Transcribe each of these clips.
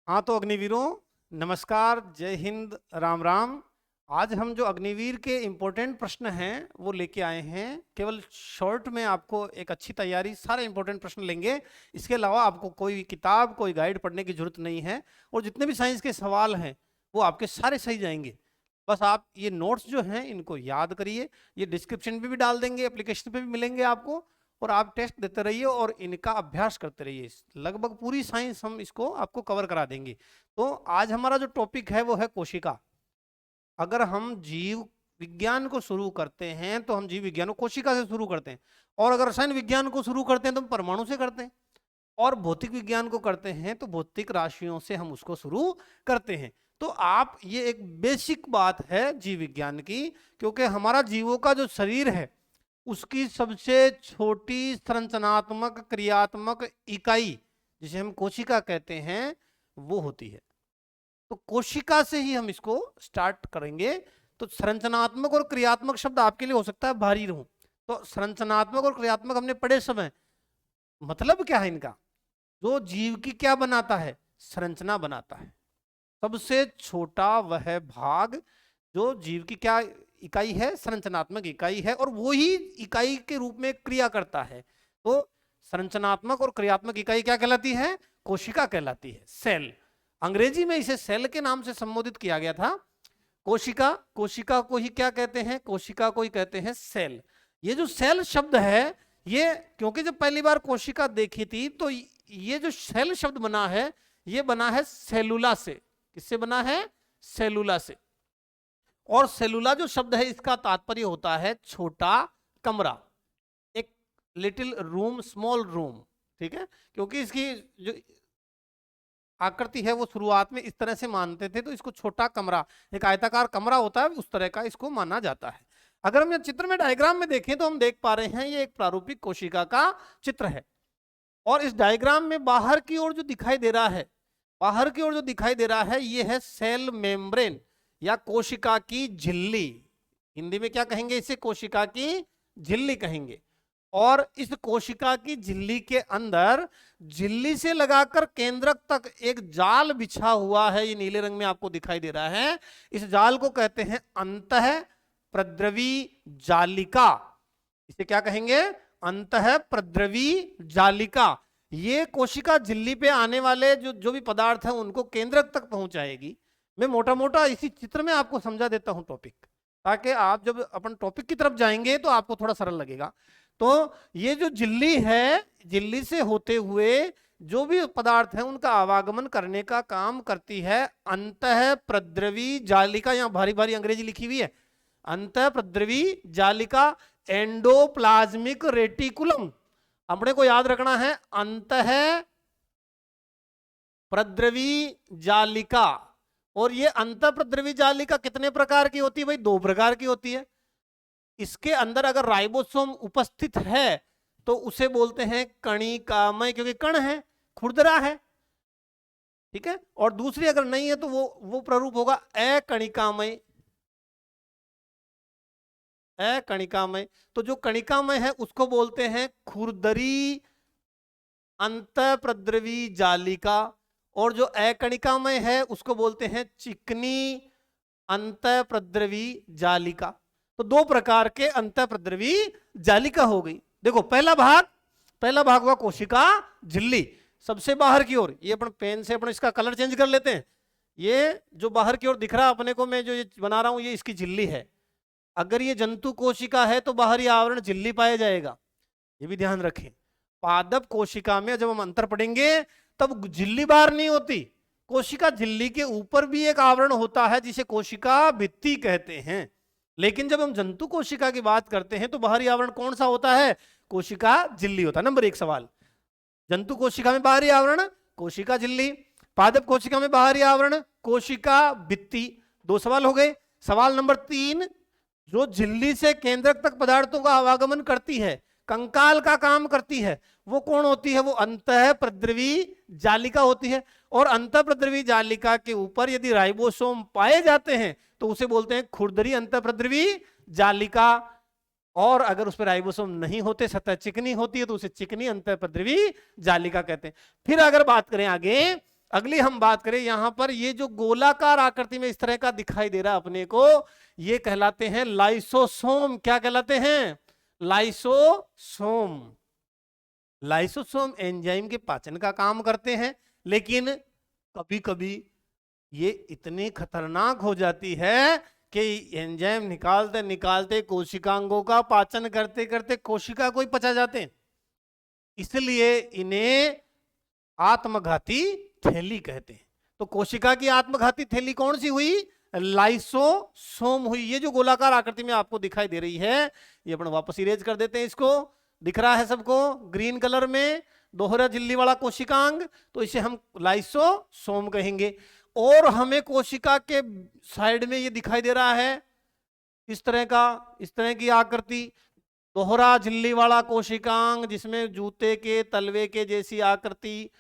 हाँ तो अग्निवीरों, नमस्कार, जय हिंद, राम राम। आज हम जो अग्निवीर के इम्पोर्टेंट प्रश्न हैं वो लेके आए हैं। केवल शॉर्ट में आपको एक अच्छी तैयारी, सारे इम्पोर्टेंट प्रश्न लेंगे। इसके अलावा आपको कोई किताब, कोई गाइड पढ़ने की जरूरत नहीं है। और जितने भी साइंस के सवाल हैं वो आपके सारे सही जाएंगे। बस आप ये नोट्स जो हैं इनको याद करिए। ये डिस्क्रिप्शन पे भी डाल देंगे, एप्लीकेशन पे भी मिलेंगे आपको। और आप टेस्ट देते रहिए और इनका अभ्यास करते रहिए। लगभग पूरी साइंस हम इसको आपको कवर करा देंगे। तो आज हमारा जो टॉपिक है वो है कोशिका। अगर हम जीव विज्ञान को शुरू करते हैं तो हम जीव विज्ञान को कोशिका से शुरू करते हैं। और अगर रसायन विज्ञान को शुरू करते हैं तो हम परमाणु से करते हैं। और भौतिक विज्ञान को करते हैं तो भौतिक राशियों से हम उसको शुरू करते हैं। तो आप ये एक बेसिक बात है जीव विज्ञान की, क्योंकि हमारा जीवों का जो शरीर है उसकी सबसे छोटी संरचनात्मक क्रियात्मक इकाई जिसे हम कोशिका कहते हैं वो होती है। तो कोशिका से ही हम इसको स्टार्ट करेंगे। तो संरचनात्मक और क्रियात्मक शब्द आपके लिए हो सकता है भारी रहूं। तो संरचनात्मक और क्रियात्मक हमने पढ़े समय, मतलब क्या है इनका? जो जीव की क्या बनाता है? संरचना बनाता है। सबसे छोटा वह भाग जो जीव की क्या इकाई है? संरचनात्मक इकाई है। और वो ही इकाई के रूप में क्रिया करता है। तो संरचनात्मक और क्रियात्मक इकाई क्या कहलाती है? कोशिका कहलाती है, सेल। अंग्रेजी में इसे सेल के नाम से संबोधित किया गया था। कोशिका, कोशिका को ही क्या कहते हैं? कोशिका को ही कहते हैं सेल। ये जो सेल शब्द है, ये क्योंकि जब पहली बार कोशिका देखी थी तो ये जो सेल शब्द बना है ये बना है सेलुला से। किससे बना है? सेलुला से। और सेलुला जो शब्द है इसका तात्पर्य होता है छोटा कमरा, एक लिटिल रूम, स्मॉल रूम। ठीक है, क्योंकि इसकी जो आकृति है वो शुरुआत में इस तरह से मानते थे, तो इसको छोटा कमरा, एक आयताकार कमरा होता है उस तरह का इसको माना जाता है। अगर हम ये चित्र में, डायग्राम में देखें तो हम देख पा रहे हैं ये एक प्रारूपिक कोशिका का चित्र है। और इस डायग्राम में बाहर की ओर जो दिखाई दे रहा है, बाहर की ओर जो दिखाई दे रहा है ये है सेल मेम्ब्रेन या कोशिका की झिल्ली। हिंदी में क्या कहेंगे इसे? कोशिका की झिल्ली कहेंगे। और इस कोशिका की झिल्ली के अंदर, झिल्ली से लगाकर केंद्रक तक एक जाल बिछा हुआ है। ये नीले रंग में आपको दिखाई दे रहा है। इस जाल को कहते हैं अंतः प्रद्रवी जालिका। इसे क्या कहेंगे? अंतः प्रद्रवी जालिका। ये कोशिका झिल्ली पे आने वाले जो भी पदार्थ हैं उनको केंद्रक तक पहुंचाएगी। मैं मोटा मोटा इसी चित्र में आपको समझा देता हूं टॉपिक, ताकि आप जब अपन टॉपिक की तरफ जाएंगे तो आपको थोड़ा सरल लगेगा। तो ये जो झिल्ली है, झिल्ली से होते हुए जो भी पदार्थ है उनका आवागमन करने का काम करती है अंतः प्रद्रवी जालिका। यहां भारी भारी अंग्रेजी लिखी हुई है, अंतः प्रद्रवी जालिका, एंडोप्लाज्मिक रेटिकुलम। अपने को याद रखना है अंतः प्रद्रवी जालिका। और ये अंतः प्रद्रवी जालिका कितने प्रकार की होती है भाई? 2 प्रकार की होती है। इसके अंदर अगर राइबोसोम उपस्थित है तो उसे बोलते हैं कणिकामय, क्योंकि कण है, खुरदरा है। ठीक है। और दूसरी अगर नहीं है तो वो प्रारूप होगा अकणिकामय। अकणिकामय। तो जो कणिकामय है उसको बोलते हैं खुरदरी अंतःप्रद्रवी जालिका। और जो अकणिकामय है उसको बोलते हैं चिकनी अंतःप्रद्रवी जालिका। तो 2 प्रकार के अंतःप्रद्रवी जालिका हो गई। देखो पहला भाग हुआ कोशिका झिल्ली, सबसे बाहर की ओर। ये अपन पेन से अपन इसका कलर चेंज कर लेते हैं। ये जो बाहर की ओर दिख रहा है अपने को, मैं जो ये बना रहा हूं ये इसकी झिल्ली है। अगर ये जंतु कोशिका है तो बाहरी आवरण झिल्ली पाया जाएगा, ये भी ध्यान रखें। पादप कोशिका में जब हम अंतर पढ़ेंगे तब झिल्ली बाहर नहीं होती। कोशिका झिल्ली के ऊपर भी एक आवरण होता है जिसे कोशिका भित्ति कहते हैं। लेकिन जब हम जंतु कोशिका की बात करते हैं तो बाहरी आवरण कौन सा होता है? कोशिका झिल्ली होता है। नंबर 1 सवाल, जंतु कोशिका में बाहरी आवरण कोशिका झिल्ली, पादप कोशिका में बाहरी आवरण कोशिका भित्ति। 2 सवाल हो गए। सवाल नंबर 3, जो झिल्ली से केंद्रक तक पदार्थों का आवागमन करती है, कंकाल का काम करती है, वो कौन होती है? वो अंतः प्रद्रवी जालिका होती है। और अंतः प्रद्रवी जालिका के ऊपर यदि राइबोसोम पाए जाते हैं तो उसे बोलते हैं खुरदरी अंतः प्रद्रवी जालिका। और अगर उस पर राइबोसोम नहीं होते, सतह चिकनी होती है, तो उसे चिकनी अंतः प्रद्रवी जालिका कहते हैं। फिर अगर बात करें आगे अगली हम बात करें यहां पर, ये जो गोलाकार आकृति में इस तरह का दिखाई दे रहा है अपने को, ये कहलाते हैं लाइसोसोम। क्या कहलाते हैं? लाइसोसोम। लाइसोसोम एंजाइम के पाचन का काम करते हैं, लेकिन कभी कभी ये इतनी खतरनाक हो जाती है कि एंजाइम निकालते निकालते कोशिकांगों का पाचन करते करते कोशिका को ही पचा जाते हैं। इसलिए इन्हें आत्मघाती थैली कहते हैं। तो कोशिका की आत्मघाती थैली कौन सी हुई? लाइसोसोम हुई। ये जो गोलाकार आकृति में आपको दिखाई दे रही है, ये अपन वापस इरेज कर देते हैं इसको। दिख रहा है सबको ग्रीन कलर में, दोहरा झिल्ली वाला कोशिकांग, तो इसे हम लाइसोसोम कहेंगे। और हमें कोशिका के साइड में ये दिखाई दे रहा है इस तरह की आकृति, दोहरा झिल्ली वाला कोशिकांग जिसमें जूते के तलवे के जैसी आकृति,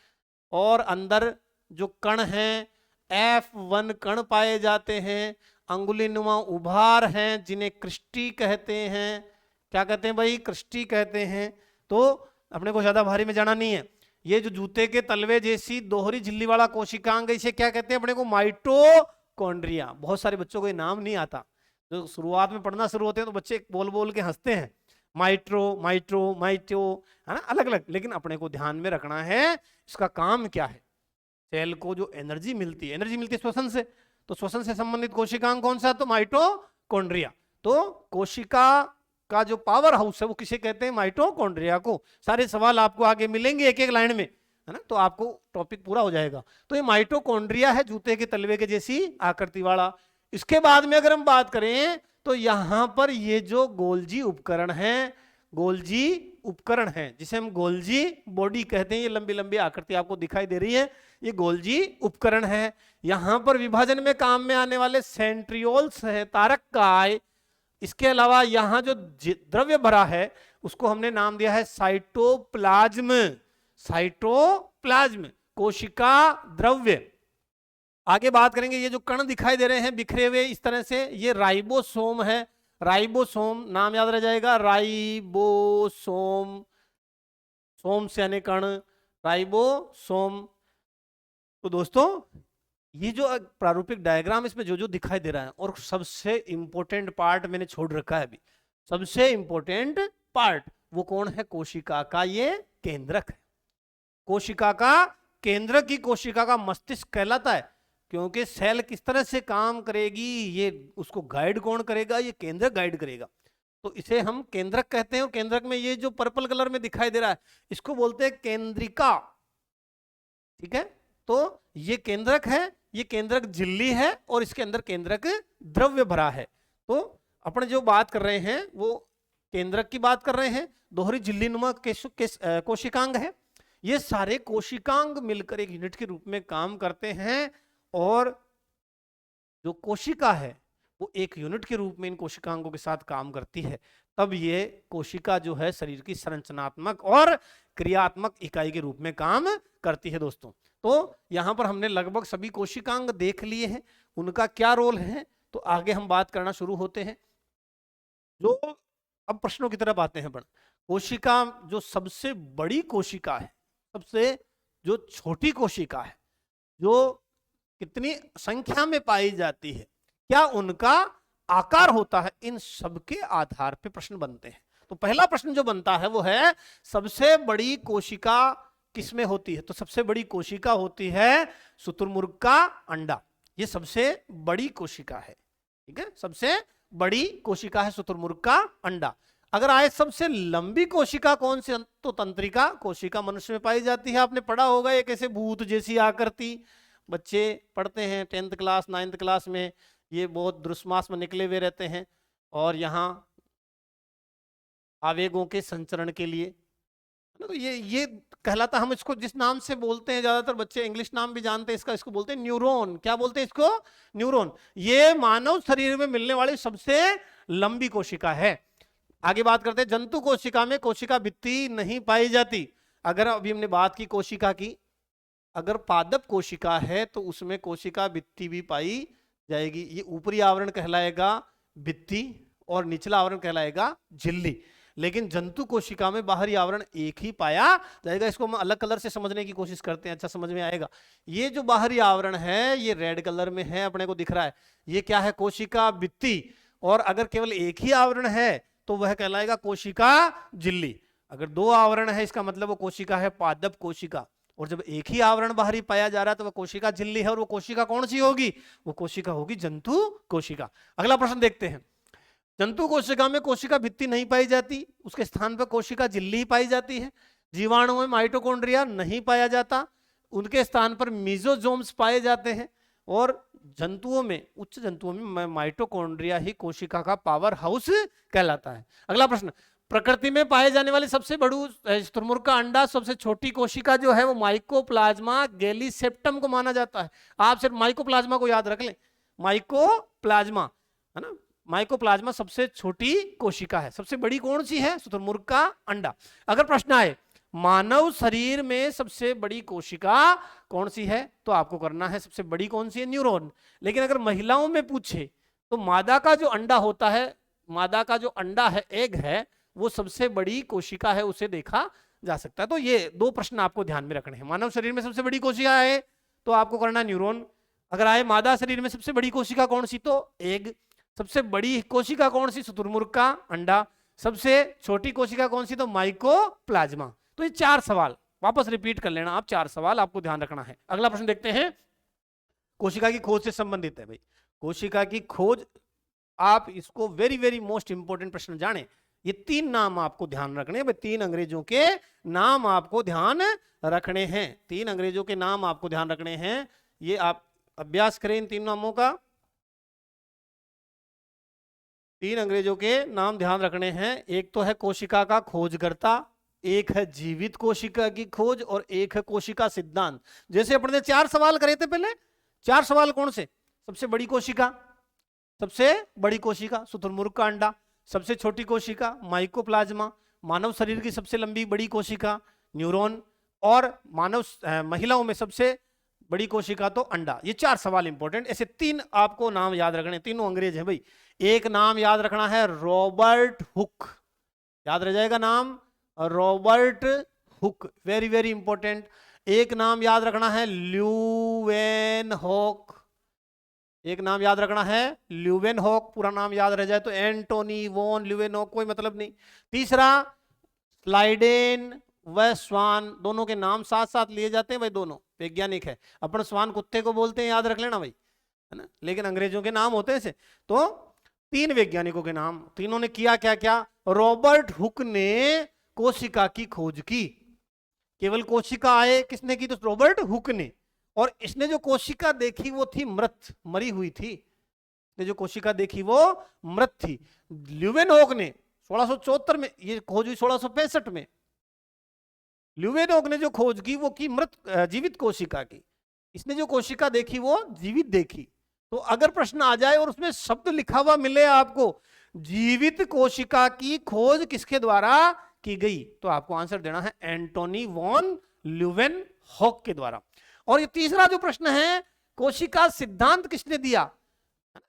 और अंदर जो कण हैं F1 कण पाए जाते हैं, अंगुलीनुमा उभार हैं जिन्हें क्रिस्टी कहते हैं। क्या कहते हैं भाई? क्रिस्टी कहते हैं। तो अपने को ज्यादा भारी में जाना नहीं है। ये जो जूते के तलवे जैसी दोहरी झिल्ली वाला कोशिकांग, इसे क्या कहते हैं अपने को? माइटोकॉन्ड्रिया। बहुत सारे बच्चों को ये नाम नहीं आता, जो शुरुआत में पढ़ना शुरू होते हैं तो बच्चे बोल बोल के हंसते हैं, माइट्रो माइट्रो माइटो, है ना, अलग अलग। लेकिन अपने को ध्यान में रखना है इसका काम क्या है। सेल को जो एनर्जी मिलती है श्वसन से, तो श्वसन से संबंधित कोशिकांग कौन सा? तो माइटोकॉन्ड्रिया। तो कोशिका का जो पावर हाउस है वो किसे कहते हैं? माइटोकॉन्ड्रिया को। सारे सवाल आपको आगे मिलेंगे एक एक लाइन में, है ना, तो आपको टॉपिक पूरा हो जाएगा। तो ये माइटोकॉन्ड्रिया है, जूते के तलवे के जैसी आकृति वाला। इसके बाद में अगर हम बात करें तो यहां पर ये जो गोल्जी उपकरण है, गोल्जी उपकरण है जिसे हम गोल्जी बॉडी कहते हैं, ये लंबी लंबी आकृति आपको दिखाई दे रही है, ये गोल्जी उपकरण है। यहां पर विभाजन में काम में आने वाले सेंट्रियोल्स है, तारक काय। इसके अलावा यहां जो द्रव्य भरा है उसको हमने नाम दिया है साइटोप्लाज्म। साइटोप्लाज्म कोशिका द्रव्य। आगे बात करेंगे, ये जो कण दिखाई दे रहे हैं बिखरे हुए इस तरह से, ये राइबोसोम है। राइबोसोम नाम याद रह जाएगा, राइबोसोम, सोम से यानी कण, राइबोसोम। तो दोस्तों ये जो प्रारूपिक डायग्राम इसमें जो जो दिखाई दे रहा है, और सबसे इंपॉर्टेंट पार्ट मैंने छोड़ रखा है अभी, सबसे इंपॉर्टेंट पार्ट वो कौन है? कोशिका का ये केंद्रक है। कोशिका का केंद्रक ही कोशिका का मस्तिष्क कहलाता है, क्योंकि सेल किस तरह से काम करेगी ये उसको गाइड कौन करेगा? ये केंद्रक गाइड करेगा। तो इसे हम केंद्रक कहते हैं। केंद्रक में ये जो पर्पल कलर में दिखाई दे रहा है इसको बोलते हैं केंद्रिका। ठीक है, तो ये केंद्रक है, ये केंद्रक झिल्ली है और इसके अंदर केंद्रक द्रव्य भरा है। तो अपन जो बात कर रहे हैं वो केंद्रक की बात कर रहे हैं, दोहरी झिल्ली नुमा कोशिकांग है। ये सारे कोशिकांग मिलकर एक यूनिट के रूप में काम करते हैं, और जो कोशिका है वो एक यूनिट के रूप में इन कोशिकांगों के साथ काम करती है। तब ये कोशिका जो है शरीर की संरचनात्मक और क्रियात्मक इकाई के रूप में काम करती है दोस्तों। तो यहां पर हमने लगभग सभी कोशिकांग देख लिए हैं, उनका क्या रोल है। तो आगे हम बात करना शुरू होते हैं। जो अब प्रश्नों की तरफ आते हैं अपन। कोशिका जो सबसे बड़ी कोशिका है, सबसे जो छोटी कोशिका है, जो कितनी संख्या में पाई जाती है, क्या उनका आकार होता है, इन सबके आधार पे प्रश्न बनते हैं। तो पहला प्रश्न जो बनता है वो है सबसे बड़ी कोशिका किसमें होती है? तो सबसे बड़ी कोशिका होती है शुतुरमुर्ग का अंडा। ये सबसे बड़ी कोशिका है। ठीक है, सबसे बड़ी कोशिका है शुतुरमुर्ग का अंडा। अगर आए सबसे लंबी कोशिका कौन सी? तो तंत्रिका कोशिका मनुष्य में पाई जाती है। आपने पढ़ा होगा एक ऐसे भूत जैसी आकृति, बच्चे पढ़ते हैं 10th क्लास 9th क्लास में, ये बहुत द्रुस्मास में निकले हुए रहते हैं, और यहाँ आवेगों के संचरण के लिए, तो ये कहलाता, हम इसको जिस नाम से बोलते हैं, ज्यादातर बच्चे इंग्लिश नाम भी जानते हैं इसका, इसको बोलते हैं न्यूरॉन। क्या बोलते हैं इसको? न्यूरॉन। ये मानव शरीर में मिलने वाली सबसे लंबी कोशिका है। आगे बात करते हैं, जंतु कोशिका में कोशिका भित्ति नहीं पाई जाती। अगर अभी हमने बात की कोशिका की, अगर पादप कोशिका है तो उसमें कोशिका भित्ति भी पाई जाएगी। ये ऊपरी आवरण कहलाएगा भित्ति और निचला आवरण कहलाएगा झिल्ली। लेकिन जंतु कोशिका में बाहरी आवरण एक ही पाया जाएगा। इसको हम अलग कलर से समझने की कोशिश करते हैं, अच्छा समझ में आएगा। ये जो बाहरी आवरण है ये रेड कलर में है, अपने को दिख रहा है, ये क्या है, कोशिका भित्ति। और अगर केवल एक ही आवरण है तो वह कहलाएगा कोशिका झिल्ली। अगर दो आवरण है इसका मतलब वो कोशिका है पादप कोशिका, और जब एक ही आवरण बाहरी पाया जा रहा है तो वह कोशिका झिल्ली है। और वो कोशिका कौन सी होगी, वो कोशिका होगी जंतु कोशिका। अगला प्रश्न देखते हैं। जंतु कोशिका में कोशिका भित्ति नहीं पाई जाती, उसके स्थान पर कोशिका झिल्ली ही पाई जाती है। जीवाणु में माइटोकॉन्ड्रिया नहीं पाया जाता, उनके स्थान पर मीजोजोम्स पाए जाते हैं। और जंतुओं में, उच्च जंतुओं में माइटोकॉन्ड्रिया ही कोशिका का पावर हाउस कहलाता है। अगला प्रश्न, प्रकृति में पाए जाने वाले सबसे बड़ू शुतुरमुर्ग का अंडा, सबसे छोटी कोशिका जो है वो माइकोप्लाज्मा गैलीसेप्टम को माना जाता है। आप सिर्फ माइकोप्लाज्मा को याद रख लें, माइकोप्लाज्मा है ना, माइकोप्लाज्मा सबसे छोटी कोशिका है। सबसे बड़ी कौन सी है, शुतुरमुर्ग का अंडा। अगर प्रश्न आए मानव शरीर में सबसे बड़ी कोशिका कौन सी है, तो आपको करना है सबसे बड़ी कौन सी है, न्यूरॉन। लेकिन अगर महिलाओं में पूछे तो मादा का जो अंडा होता है, मादा का जो अंडा है, एग है, वो सबसे बड़ी कोशिका है, उसे देखा जा सकता है। तो ये दो प्रश्न आपको ध्यान में रखने हैं। मानव शरीर में सबसे बड़ी कोशिका है तो आपको करना न्यूरॉन। अगर आए मादा शरीर में सबसे बड़ी कोशिका कौन सी, तो एग। सबसे बड़ी कोशिका कौन सी, शुतुरमुर्ग का अंडा। सबसे छोटी कोशिका कौन सी, तो माइकोप्लाज्मा। तो ये 4 सवाल वापस रिपीट कर लेना आप, 4 सवाल आपको ध्यान रखना है। अगला प्रश्न देखते हैं, कोशिका की खोज से संबंधित है भाई। कोशिका की खोज, आप इसको वेरी वेरी मोस्ट इंपोर्टेंट प्रश्न जाने। ये 3 नाम आपको ध्यान रखने हैं, 3 अंग्रेजों के नाम आपको ध्यान रखने हैं। 3 अंग्रेजों के नाम आपको ध्यान रखने हैं, ये आप अभ्यास करें इन 3 नामों का। 3 अंग्रेजों के नाम ध्यान रखने हैं। एक तो है कोशिका का खोजकर्ता, एक है जीवित कोशिका की खोज, और एक है कोशिका सिद्धांत। जैसे अपने ने 4 सवाल करे थे पहले, 4 सवाल कौन से, सबसे बड़ी कोशिका, सबसे बड़ी कोशिका शुतुरमुर्ग का अंडा, सबसे छोटी कोशिका माइकोप्लाज्मा, मानव शरीर की सबसे लंबी बड़ी कोशिका न्यूरॉन, और मानव महिलाओं में सबसे बड़ी कोशिका तो अंडा। ये 4 सवाल इंपॉर्टेंट। ऐसे 3 आपको नाम याद रखने, तीनों अंग्रेज हैं भाई। एक नाम याद रखना है रॉबर्ट हुक, याद रह जाएगा नाम Robert Hooke, very very important. एक नाम याद रखना है ल्यूवेनहॉक, एक नाम याद रखना है ल्यूवेनहॉक, पूरा नाम याद रह जाए तो एंटोनी वॉन ल्यूवेनहॉक, कोई मतलब नहीं। तीसरा स्लाइडेन व स्वान, दोनों के नाम साथ साथ लिए जाते हैं भाई, दोनों वैज्ञानिक है। अपन स्वान कुत्ते को बोलते हैं, याद रख लेना भाई, है ना, लेकिन अंग्रेजों के नाम होते हैं ऐसे। तो 3 वैज्ञानिकों के नाम, तीनों ने किया क्या क्या। रॉबर्ट हुक ने कोशिका की खोज की, केवल कोशिका आए किसने की, तो रॉबर्ट हुक ने। और इसने जो कोशिका देखी वो थी मृत, मरी हुई थी, इसने जो कोशिका देखी वो मृत थी। ल्यूवेनहॉक ने 1674 में, ये खोज हुई 1665 में। ल्यूवेनहॉक ने जो खोज की वो की मृत जीवित कोशिका की, इसने जो कोशिका देखी वो जीवित देखी। तो अगर प्रश्न आ जाए और उसमें शब्द लिखा हुआ मिले आपको, जीवित कोशिका की खोज किसके द्वारा की गई, तो आपको आंसर देना है एंटोनी वॉन ल्यूवेनहॉक के द्वारा। और ये तीसरा जो प्रश्न है, कोशिका सिद्धांत किसने दिया,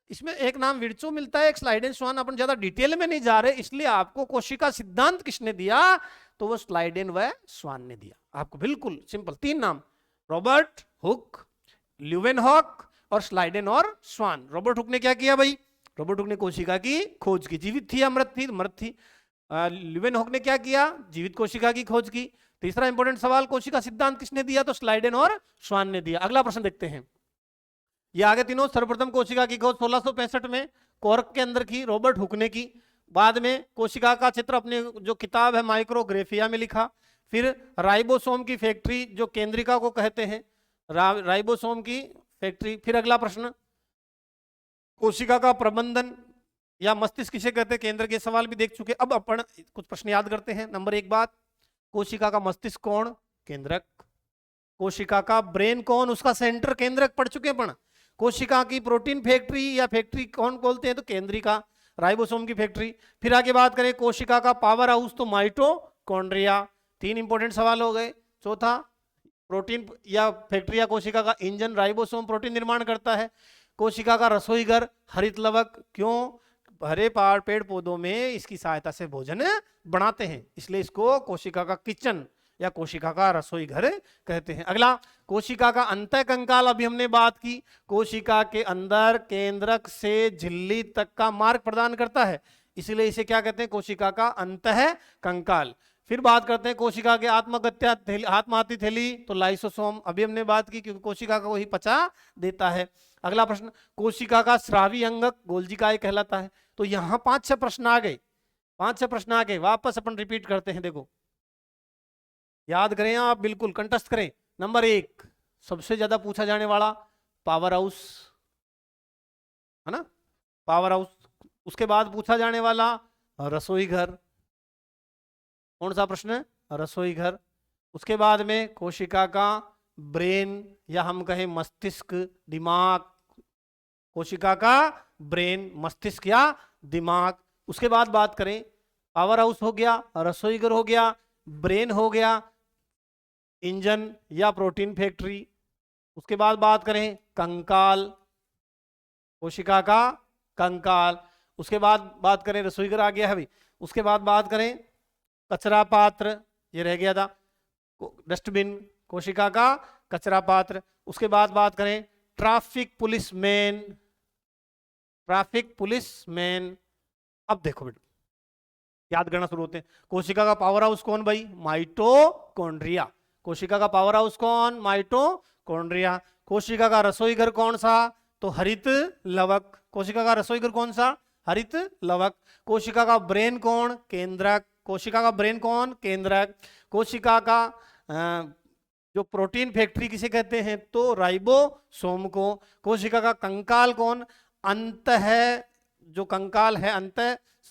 इसमें एक नाम विर्चो मिलता है, एक स्लाइडेन स्वान। अपन ज्यादा डिटेल में नहीं जा रहे, इसलिए आपको कोशिका सिद्धांत किसने दिया, तो वो स्लाइडेन व स्वान ने दिया आपको, बिल्कुल सिंपल 3 नाम, रॉबर्ट हुक, ल्यूवेनहॉक और स्लाइडेन और स्वान। रॉबर्ट हुक ने क्या किया भाई, रॉबर्ट हुक ने कोशिका की खोज की, जीवित थी या मृत थी, मृत थी। ल्यूवेनहॉक ने क्या किया, जीवित कोशिका की खोज की। तीसरा इंपॉर्टेंट सवाल, कोशिका सिद्धांत किसने दिया, तो स्लाइडेन और स्वान ने दिया। अगला प्रश्न देखते हैं, ये आगे तीनों। सर्वप्रथम कोशिका की खोज 1665 में कॉर्क के अंदर की, रॉबर्ट हुक ने की। बाद में कोशिका का चित्र अपने जो किताब है माइक्रोग्राफिया में लिखा। फिर राइबोसोम की फैक्ट्री जो केंद्रिका को कहते हैं, राइबोसोम की फैक्ट्री। फिर अगला प्रश्न, कोशिका का प्रबंधन या मस्तिष्क किसे कहते हैं, केंद्र के सवाल भी देख चुके। अब अपन कुछ प्रश्न याद करते हैं। नंबर 1 बात, कोशिका का मस्तिष्क कौन, केंद्रक। कोशिका का ब्रेन कौन, उसका सेंटर केंद्रक पढ़ चुके हैं। कोशिका की प्रोटीन फैक्ट्री या फैक्ट्री कौन बोलते हैं, तो केंद्रिका, राइबोसोम की फैक्ट्री। फिर आगे बात करें कोशिका का पावर हाउस, तो माइटोकॉन्ड्रिया। 3 इंपॉर्टेंट सवाल हो गए। चौथा, प्रोटीन या फैक्ट्री या कोशिका का इंजन, राइबोसोम प्रोटीन निर्माण करता है। कोशिका का रसोई घर, हरित लवक, क्यों, हरे पेड़ पौधों में इसकी सहायता से भोजन बनाते हैं, इसलिए इसको कोशिका का किचन या कोशिका का रसोई घर कहते हैं। अगला, कोशिका का अंतः कंकाल, अभी हमने बात की, कोशिका के अंदर केंद्रक से झिल्ली तक का मार्ग प्रदान करता है, इसलिए इसे क्या कहते हैं, कोशिका का अंतः कंकाल। फिर बात करते हैं कोशिका के आत्मघाती थैली, तो लाइसोसोम, अभी हमने बात की, क्योंकि कोशिका को ही पचा देता है। अगला प्रश्न, कोशिका का स्रावी अंगक गोल्जी काय कहलाता है। तो यहां 5-6 प्रश्न आ गए, 5-6 प्रश्न आ गए, वापस अपन रिपीट करते हैं। देखो, याद करें आप, बिल्कुल कंठस्थ करें। नंबर 1 सबसे ज्यादा पूछा जाने वाला पावर हाउस, है ना, पावर हाउस। उसके बाद पूछा जाने वाला रसोई घर, कौन सा प्रश्न, रसोई घर। उसके बाद में कोशिका का ब्रेन या हम कहें मस्तिष्क, दिमाग, कोशिका का ब्रेन, मस्तिष्क या दिमाग। उसके बाद बात करें, पावर हाउस हो गया, रसोई घर हो गया, ब्रेन हो गया, इंजन या प्रोटीन फैक्ट्री। उसके बाद बात करें कंकाल, कोशिका का कंकाल। उसके बाद बात करें, रसोई घर आ गया है भाई। उसके बाद बात करें कचरा पात्र, ये रह गया था, डस्टबिन, कोशिका का कचरा पात्र। उसके बाद बात करें ट्रैफिक पुलिसमैन, ट्रैफिक पुलिसमैन। अब देखो बेटा, याद करना शुरू होते हैं। कोशिका का पावर हाउस कौन भाई, माइटोकॉन्ड्रिया। कोशिका का पावर हाउस कौन, माइटोकॉन्ड्रिया। कोशिका का रसोई घर कौन सा, तो हरित लवक। कोशिका का रसोई घर कौन सा, हरित लवक। कोशिका का ब्रेन कौन, केंद्रक। कोशिका का ब्रेन कौन, केंद्रक। कोशिका का जो प्रोटीन फैक्ट्री किसे कहते हैं, तो राइबोसोम को। कोशिका का कंकाल कौन, अंत है, जो कंकाल है, अंत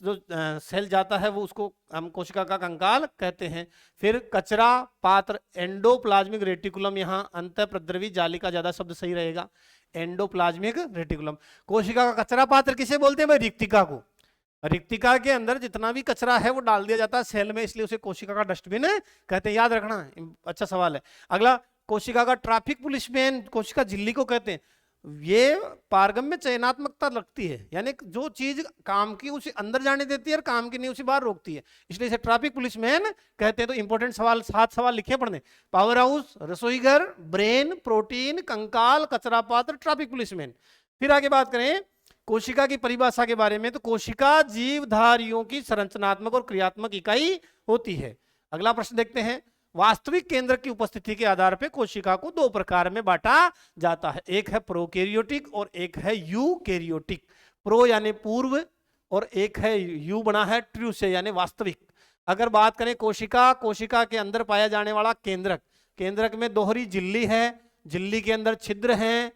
जो सेल जाता है वो, उसको हम कोशिका का कंकाल कहते हैं। फिर कचरा पात्र, एंडोप्लाज्मिक रेटिकुलम, यहाँ अंत प्रद्रवी जालिका ज्यादा शब्द सही रहेगा, एंडोप्लाज्मिक रेटिकुलम। कोशिका का कचरा पात्र किसे बोलते हैं भाई, रिक्तिका को। रिक्तिका के अंदर जितना भी कचरा है वो डाल दिया जाता है सेल में, इसलिए उसे कोशिका का डस्टबिन कहते हैं, याद रखना, अच्छा सवाल है। अगला, कोशिका का ट्रैफिक पुलिसमैन, कोशिका झिल्ली को कहते हैं। ये पारगम में चयनात्मकता लगती है, यानी जो चीज काम की उसे अंदर जाने देती है और काम की नहीं उसे बाहर रोकती है, इसलिए इसे ट्रैफिक पुलिसमैन कहते हैं। तो इंपॉर्टेंट सवाल, 7 सवाल लिखे पढ़ने, पावर हाउस, रसोई घर, ब्रेन, प्रोटीन, कंकाल, कचरा पात्र, ट्रैफिक पुलिसमैन। फिर आगे बात करें कोशिका की परिभाषा के बारे में, तो कोशिका जीवधारियों की संरचनात्मक और क्रियात्मक इकाई होती है। अगला प्रश्न देखते हैं, वास्तविक केंद्र की उपस्थिति के आधार पर कोशिका को 2 प्रकार में बांटा जाता है, एक है प्रोकैरियोटिक और एक है यूकैरियोटिक। प्रो यानी पूर्व और एक है यू बना है ट्रू से यानी वास्तविक। अगर बात करें कोशिका के अंदर पाया जाने वाला केंद्रक, केंद्रक में दोहरी झिल्ली है, झिल्ली के अंदर छिद्र हैं,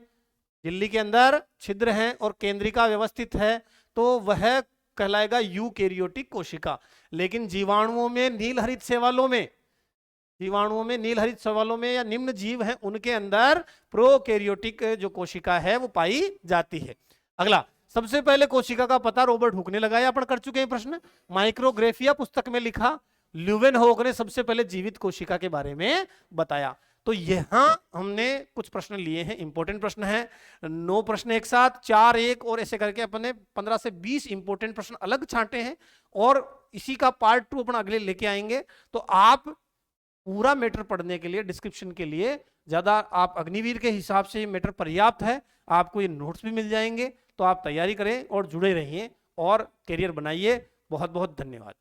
झिल्ली के अंदर छिद्र हैं और केंद्रिका व्यवस्थित है, तो वह कहलाएगा यूकैरियोटिक कोशिका। लेकिन जीवाणुओं में नील हरित शैवालों में, जीवाणुओं में नील हरित शैवालों में या निम्न जीव हैं उनके अंदर प्रोकैरियोटिक जो कोशिका है वो पाई जाती है। अगला, सबसे पहले कोशिका का पता रॉबर्ट हुक ने लगाया, अपन कर चुके हैं प्रश्न, माइक्रोग्राफिया पुस्तक में लिखा, ल्यूवेनहोक ने सबसे पहले जीवित कोशिका के बारे में बताया। तो यहां हमने कुछ प्रश्न लिए हैं, इंपॉर्टेंट प्रश्न है, 9 प्रश्न एक साथ, 4 1 और ऐसे करके अपने 15 से 20 इंपॉर्टेंट प्रश्न अलग छांटे हैं और इसी का पार्ट 2 अपन अगले लेके आएंगे। तो आप पूरा मैटर पढ़ने के लिए, डिस्क्रिप्शन के लिए ज्यादा आप अग्निवीर के हिसाब से मैटर पर्याप्त है, आपको ये नोट्स भी मिल जाएंगे, तो आप तैयारी करें और जुड़े रहिए और करियर बनाइए। बहुत बहुत धन्यवाद।